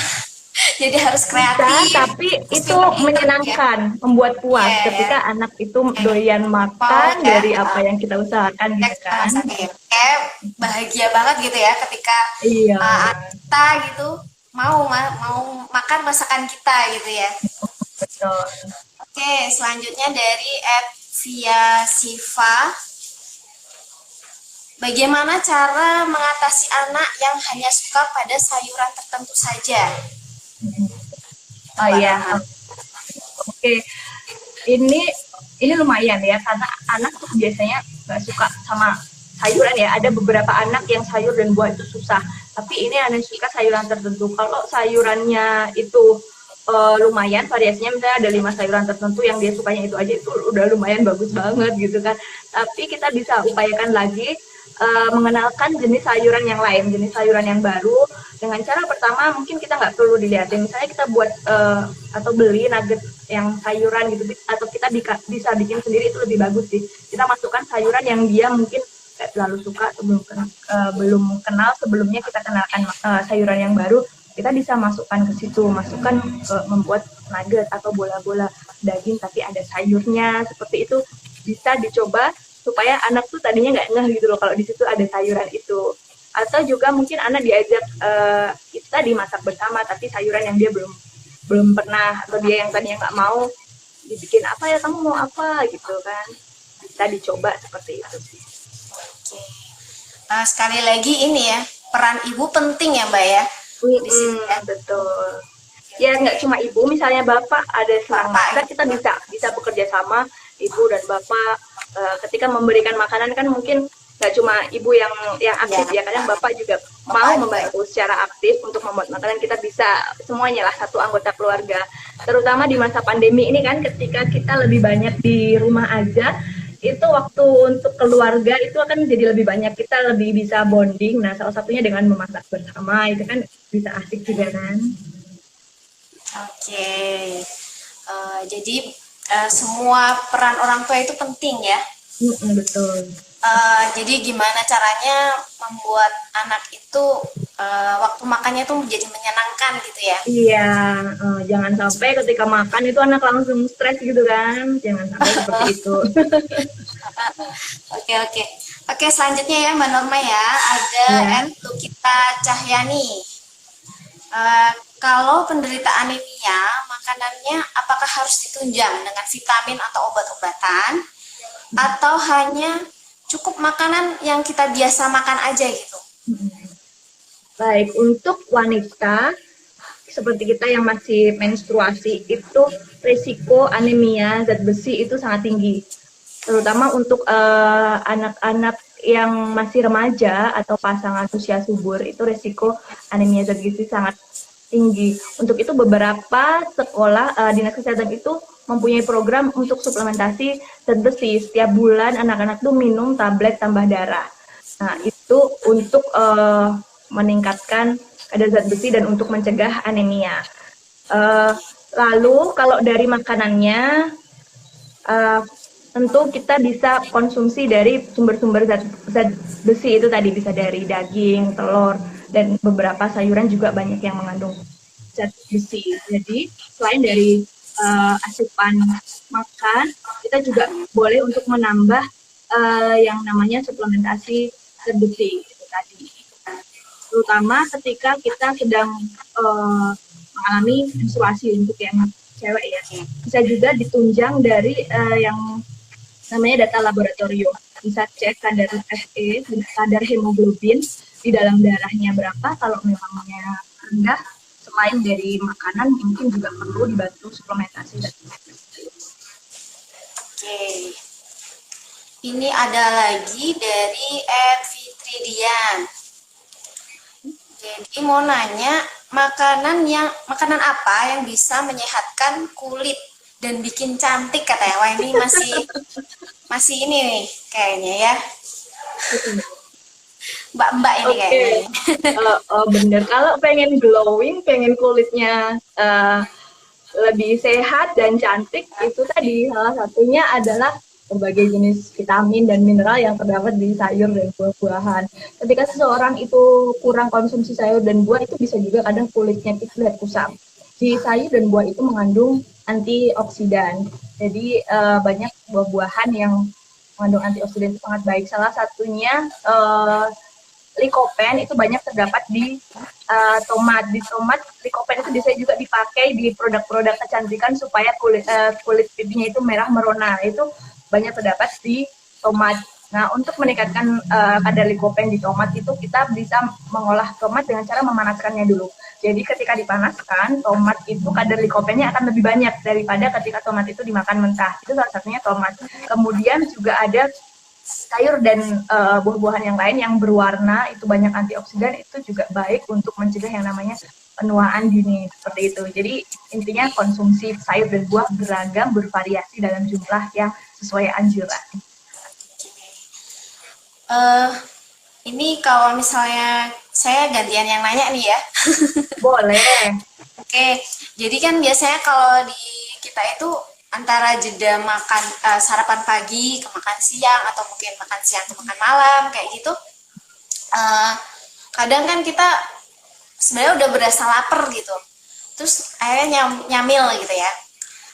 Jadi harus kreatif. Bisa, tapi itu menyenangkan, ya. Membuat puas ketika anak itu doyan makan dari apa yang kita usahakan gitu kan. Bahagia banget gitu ya ketika kita gitu mau makan masakan kita gitu ya. Betul. Oke, selanjutnya dari @via Siva. Bagaimana cara mengatasi anak yang hanya suka pada sayuran tertentu saja? Oh iya, oke. Ini lumayan ya, karena anak tuh biasanya nggak suka sama sayuran ya. Ada beberapa anak yang sayur dan buah itu susah, tapi ini anak suka sayuran tertentu. Kalau sayurannya itu lumayan variasinya, misalnya ada 5 sayuran tertentu yang dia sukanya itu aja, itu udah lumayan bagus banget gitu kan. Tapi kita bisa upayakan lagi mengenalkan jenis sayuran yang lain, jenis sayuran yang baru. Dengan cara pertama mungkin kita nggak perlu dilihatin, misalnya kita buat atau beli nugget yang sayuran gitu, atau kita bisa bikin sendiri, itu lebih bagus sih. Kita masukkan sayuran yang dia mungkin terlalu suka atau belum kenal sebelumnya, kita kenalkan sayuran yang baru. Kita bisa masukkan ke situ, membuat nugget atau bola-bola daging tapi ada sayurnya, seperti itu bisa dicoba supaya anak tuh tadinya nggak ngeh gitu loh kalau di situ ada sayuran itu. Atau juga mungkin anak diajak kita dimasak bersama, tapi sayuran yang dia belum pernah, atau dia yang tadinya nggak mau, dibikin apa ya, kamu mau apa gitu kan, kita dicoba seperti itu sih. Oke. Sekali lagi ini ya, peran ibu penting ya Mbak ya. Di sini ya. Betul. Ya nggak cuma ibu, misalnya bapak ada senang masak, kita bisa bekerja sama ibu dan bapak. Ketika memberikan makanan kan mungkin nggak cuma ibu yang aktif ya, kadang bapak juga mau membantu secara aktif untuk membuat makanan. Kita bisa semuanya lah, satu anggota keluarga. Terutama di masa pandemi ini kan, ketika kita lebih banyak di rumah aja, itu waktu untuk keluarga itu akan jadi lebih banyak, kita lebih bisa bonding. Nah, salah satunya dengan memasak bersama itu kan bisa asik juga kan. Oke. Jadi semua peran orang tua itu penting ya. Betul. Jadi gimana caranya membuat anak itu waktu makannya tuh menjadi menyenangkan gitu ya? Iya, jangan sampai ketika makan itu anak langsung stres gitu kan, jangan sampai seperti itu. Oke oke oke, selanjutnya ya Mbak Norma ya, ada Ya. Tukita Cahyani. Kalau penderita anemia, makanannya apakah harus ditunjang dengan vitamin atau obat-obatan, atau hanya cukup makanan yang kita biasa makan aja gitu? Baik, untuk wanita seperti kita yang masih menstruasi itu risiko anemia zat besi itu sangat tinggi, terutama untuk anak-anak yang masih remaja atau pasangan usia subur itu risiko anemia zat besi sangat tinggi. Untuk itu beberapa sekolah dinas kesehatan itu mempunyai program untuk suplementasi zat besi. Setiap bulan anak-anak tuh minum tablet tambah darah. Nah, itu untuk meningkatkan kadar zat besi dan untuk mencegah anemia. Lalu kalau dari makanannya, tentu kita bisa konsumsi dari sumber-sumber zat besi itu tadi, bisa dari daging, telur, dan beberapa sayuran juga banyak yang mengandung zat besi. Jadi selain dari asupan makan, kita juga boleh untuk menambah yang namanya suplementasi zat besi itu tadi. Terutama ketika kita sedang mengalami menstruasi untuk yang cewek ya. Bisa juga ditunjang dari yang namanya data laboratorium. Bisa cek kadar Fe, kadar hemoglobin di dalam darahnya berapa. Kalau memangnya rendah, selain dari makanan, mungkin juga perlu dibantu suplementasi. Oke. Ini ada lagi dari Fitridian. Jadi mau nanya, makanan apa yang bisa menyehatkan kulit dan bikin cantik katanya. Wah, ini masih ini nih kayaknya ya. Mbak-mbak ini kayaknya. Bener, kalau pengen glowing, pengen kulitnya lebih sehat dan cantik, itu tadi salah satunya adalah berbagai jenis vitamin dan mineral yang terdapat di sayur dan buah-buahan. Ketika seseorang itu kurang konsumsi sayur dan buah, itu bisa juga kadang kulitnya itu terlihat kusam. Di sayur dan buah itu mengandung antioksidan. Jadi banyak buah-buahan yang mengandung antioksidan itu sangat baik. Salah satunya likopen itu banyak terdapat di tomat. Di tomat, likopen itu bisa juga dipakai di produk-produk kecantikan supaya kulit pipinya itu merah merona. Itu banyak terdapat di tomat. Nah, untuk meningkatkan kadar likopen di tomat itu kita bisa mengolah tomat dengan cara memanaskannya dulu. Jadi ketika dipanaskan, tomat itu kadar likopennya akan lebih banyak daripada ketika tomat itu dimakan mentah. Itu salah satunya tomat. Kemudian juga ada sayur dan buah-buahan yang lain yang berwarna, itu banyak antioksidan, itu juga baik untuk mencegah yang namanya penuaan dini, seperti itu. Jadi intinya konsumsi sayur dan buah beragam, bervariasi dalam jumlah yang sesuai anjuran. Ini kalau misalnya saya gantian yang nanya nih ya. Boleh. Oke, jadi kan biasanya kalau di kita itu antara jeda makan sarapan pagi ke makan siang, atau mungkin makan siang ke makan malam kayak gitu, kadang kan kita sebenarnya udah berasa lapar gitu, terus akhirnya nyamil gitu ya.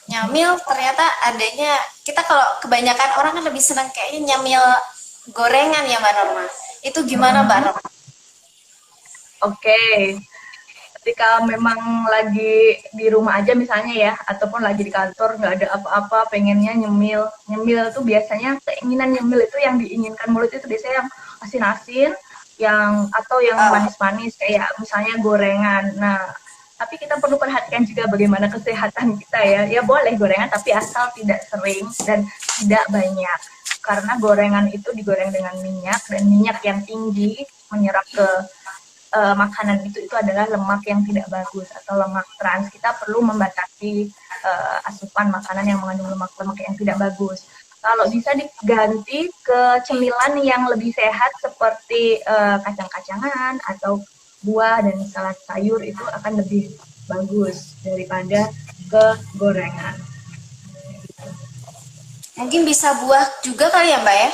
Nyamil ternyata adanya, kita kalau kebanyakan orang kan lebih senang kayaknya nyamil gorengan ya Mbak Norma. Itu gimana Mbak Norma? Oke. Ketika memang lagi di rumah aja misalnya ya, ataupun lagi di kantor nggak ada apa-apa, pengennya nyemil. Nyemil itu biasanya keinginan nyemil itu yang diinginkan mulut itu biasanya yang asin-asin, atau yang manis-manis kayak misalnya gorengan. Nah, tapi kita perlu perhatikan juga bagaimana kesehatan kita ya. Ya boleh gorengan, tapi asal tidak sering dan tidak banyak. Karena gorengan itu digoreng dengan minyak, dan minyak yang tinggi menyerap ke makanan itu adalah lemak yang tidak bagus atau lemak trans. Kita perlu membatasi asupan makanan yang mengandung lemak-lemak yang tidak bagus. Kalau bisa diganti ke cemilan yang lebih sehat seperti kacang-kacangan atau buah dan salad sayur itu akan lebih bagus daripada ke gorengan. Mungkin bisa buah juga kali ya Mbak ya?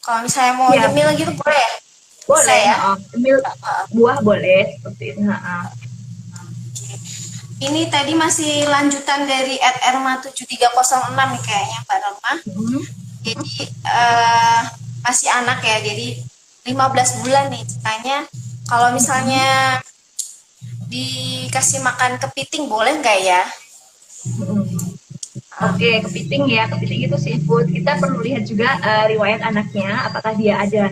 Kalau misalnya mau Ya, nyemil gitu boleh ya? Bisa boleh, ya? cemil buah boleh seperti itu. Ini tadi masih lanjutan dari @erma7306 nih kayaknya Mbak Norma. Jadi masih anak ya, jadi 15 bulan nih ceritanya. Kalau misalnya dikasih makan kepiting boleh nggak ya? Oke, kepiting ya. Kepiting itu seafood. Kita perlu lihat juga riwayat anaknya, apakah dia ada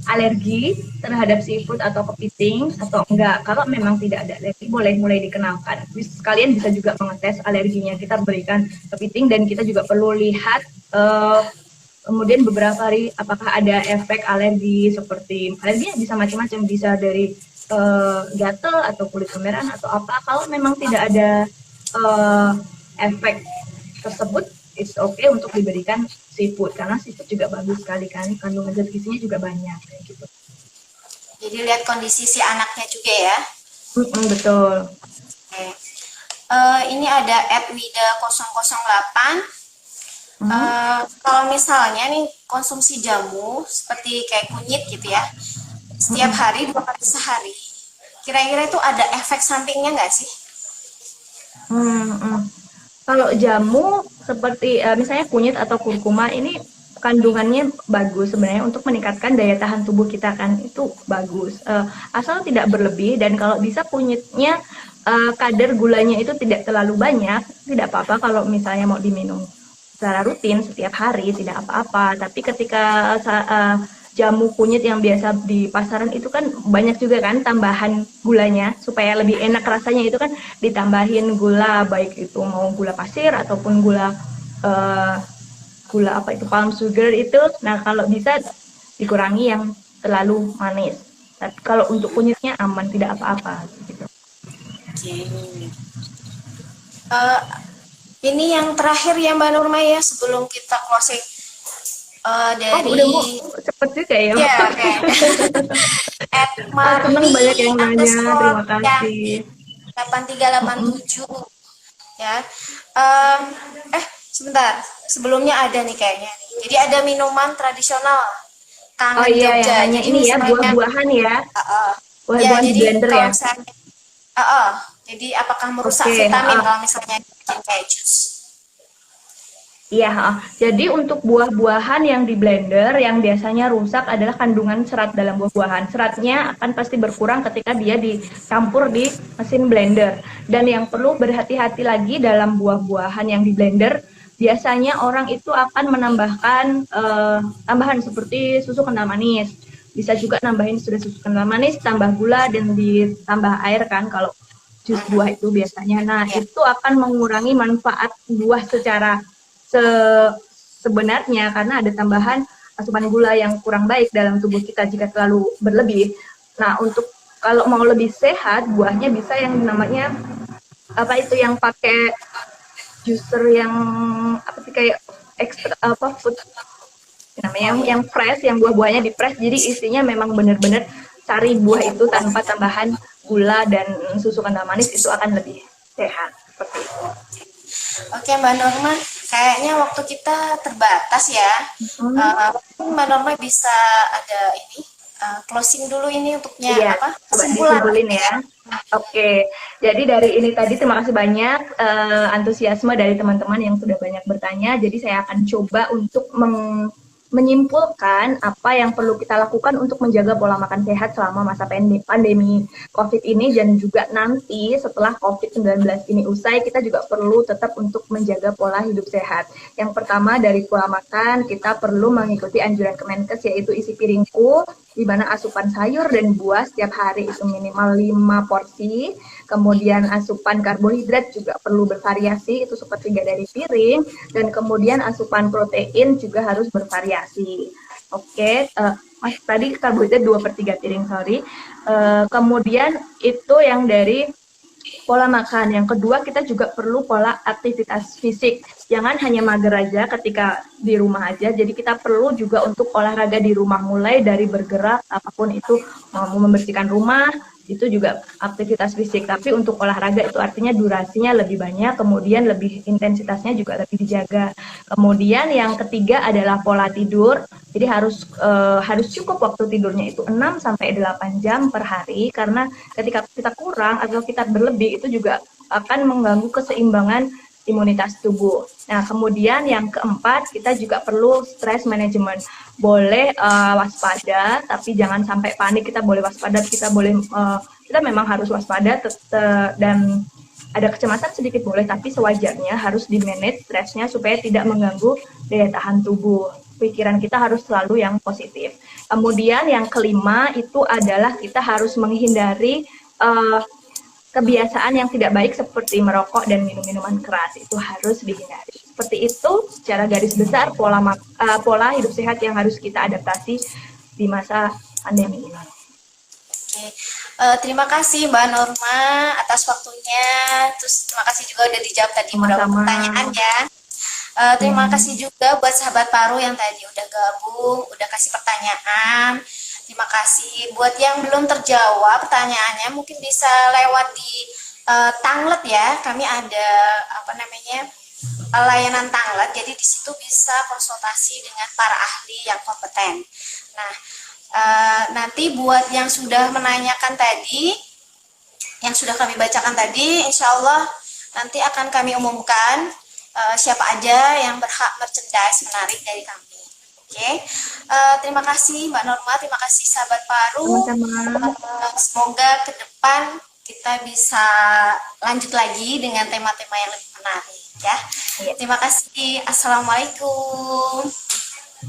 alergi terhadap seafood atau kepiting atau enggak. Kalau memang tidak ada alergi, boleh mulai dikenalkan. Kalian bisa juga mengetes alerginya. Kita berikan kepiting dan kita juga perlu lihat kemudian beberapa hari apakah ada efek alergi seperti alerginya bisa macam-macam, bisa dari gatal atau kulit kemerahan atau apa. Kalau memang tidak ada efek tersebut, it's okay untuk diberikan seafood karena seafood juga bagus sekali kan, kandungan zat gizinya juga banyak kayak gitu. Jadi lihat kondisi si anaknya juga ya. Betul. Oke. Ini ada @wida008. Kalau misalnya nih konsumsi jamu seperti kayak kunyit gitu ya, setiap hari 2 kali sehari, kira-kira itu ada efek sampingnya nggak sih? Kalau jamu seperti misalnya kunyit atau kurkuma ini kandungannya bagus sebenarnya untuk meningkatkan daya tahan tubuh kita kan, itu bagus. Asal tidak berlebih dan kalau bisa kunyitnya kadar gulanya itu tidak terlalu banyak, tidak apa-apa kalau misalnya mau diminum secara rutin setiap hari tidak apa-apa. Tapi ketika jamu kunyit yang biasa di pasaran itu kan banyak juga kan tambahan gulanya supaya lebih enak rasanya, itu kan ditambahin gula, baik itu mau gula pasir ataupun gula apa itu palm sugar itu. Nah kalau bisa dikurangi yang terlalu manis. Tapi kalau untuk kunyitnya aman, tidak apa-apa gitu. Ini yang terakhir ya Mbak Nurma ya sebelum kita closing. Dari udah mau cepet juga ya. Ya, okay. Senang banyak yang nanya, terima kasih. 8387 ya. Sebentar, sebelumnya ada nih kayaknya. Jadi ada minuman tradisional kangen Jogja. Jadi ini ya buah-buahan ya. Buah-buahan di blender ya. Jadi apakah merusak vitamin kalau misalnya bikin kayak jus? Iya, jadi untuk buah-buahan yang di blender yang biasanya rusak adalah kandungan serat dalam buah-buahan. Seratnya akan pasti berkurang ketika dia dicampur di mesin blender. Dan yang perlu berhati-hati lagi dalam buah-buahan yang di blender, biasanya orang itu akan menambahkan tambahan seperti susu kental manis. Bisa juga nambahin sudah susu kental manis, tambah gula, dan ditambah air kan kalau jus buah itu biasanya. Nah, itu akan mengurangi manfaat buah secara sebenarnya karena ada tambahan asupan gula yang kurang baik dalam tubuh kita jika terlalu berlebih. Nah, untuk kalau mau lebih sehat, buahnya bisa yang namanya apa itu yang pakai juicer yang apa sih kayak ekstra apa food namanya yang fresh, yang buah-buahnya di press, jadi isinya memang benar-benar cari buah itu tanpa tambahan gula dan susu kental manis, itu akan lebih sehat seperti itu. Oke Mbak Norma, kayaknya waktu kita terbatas ya. Mbak Norma bisa ada ini closing dulu ini untuknya apa? Kesimpulan ya. Oke, jadi dari ini tadi terima kasih banyak antusiasme dari teman-teman yang sudah banyak bertanya. Jadi saya akan coba untuk menyimpulkan apa yang perlu kita lakukan untuk menjaga pola makan sehat selama masa pandemi COVID ini, dan juga nanti setelah COVID-19 ini usai, kita juga perlu tetap untuk menjaga pola hidup sehat. Yang pertama dari pola makan, kita perlu mengikuti anjuran Kemenkes, yaitu isi piringku, di mana asupan sayur dan buah setiap hari itu minimal 5 porsi. Kemudian asupan karbohidrat juga perlu bervariasi, itu sepertiga dari piring, dan kemudian asupan protein juga harus bervariasi. Oke, Mas tadi karbohidrat 2/3 piring, sorry. Kemudian itu yang dari pola makan. Yang kedua, kita juga perlu pola aktivitas fisik. Jangan hanya mager aja ketika di rumah aja. Jadi kita perlu juga untuk olahraga di rumah, mulai dari bergerak, apapun itu, mau membersihkan rumah, itu juga aktivitas fisik. Tapi untuk olahraga itu artinya durasinya lebih banyak, kemudian lebih intensitasnya juga lebih dijaga. Kemudian yang ketiga adalah pola tidur. Jadi harus cukup waktu tidurnya itu 6 sampai 8 jam per hari, karena ketika kita kurang atau kita berlebih itu juga akan mengganggu keseimbangan imunitas tubuh. Nah, kemudian yang keempat, kita juga perlu stress management. Boleh waspada, tapi jangan sampai panik. Kita boleh waspada, kita memang harus waspada dan ada kecemasan sedikit boleh, tapi sewajarnya harus di-manage stresnya supaya tidak mengganggu daya tahan tubuh. Pikiran kita harus selalu yang positif. Kemudian yang kelima itu adalah kita harus menghindari kebiasaan yang tidak baik seperti merokok dan minum minuman keras, itu harus dihindari. Seperti itu secara garis besar pola hidup sehat yang harus kita adaptasi di masa pandemi ini. Oke. Terima kasih Mbak Norma atas waktunya. Terus terima kasih juga udah dijawab tadi beberapa pertanyaan ya. Terima kasih juga buat sahabat Paru yang tadi udah gabung, udah kasih pertanyaan. Terima kasih. Buat yang belum terjawab pertanyaannya mungkin bisa lewat di Tanglet ya. Kami ada layanan Tanglet. Jadi di situ bisa konsultasi dengan para ahli yang kompeten. Nah, nanti buat yang sudah menanyakan tadi, yang sudah kami bacakan tadi, insya Allah nanti akan kami umumkan siapa aja yang berhak merchandise menarik dari kami. Oke, terima kasih Mbak Norma, terima kasih sahabat Paru. Semoga ke depan kita bisa lanjut lagi dengan tema-tema yang lebih menarik ya. Terima kasih. Assalamualaikum.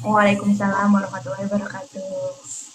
Waalaikumsalam warahmatullahi wabarakatuh.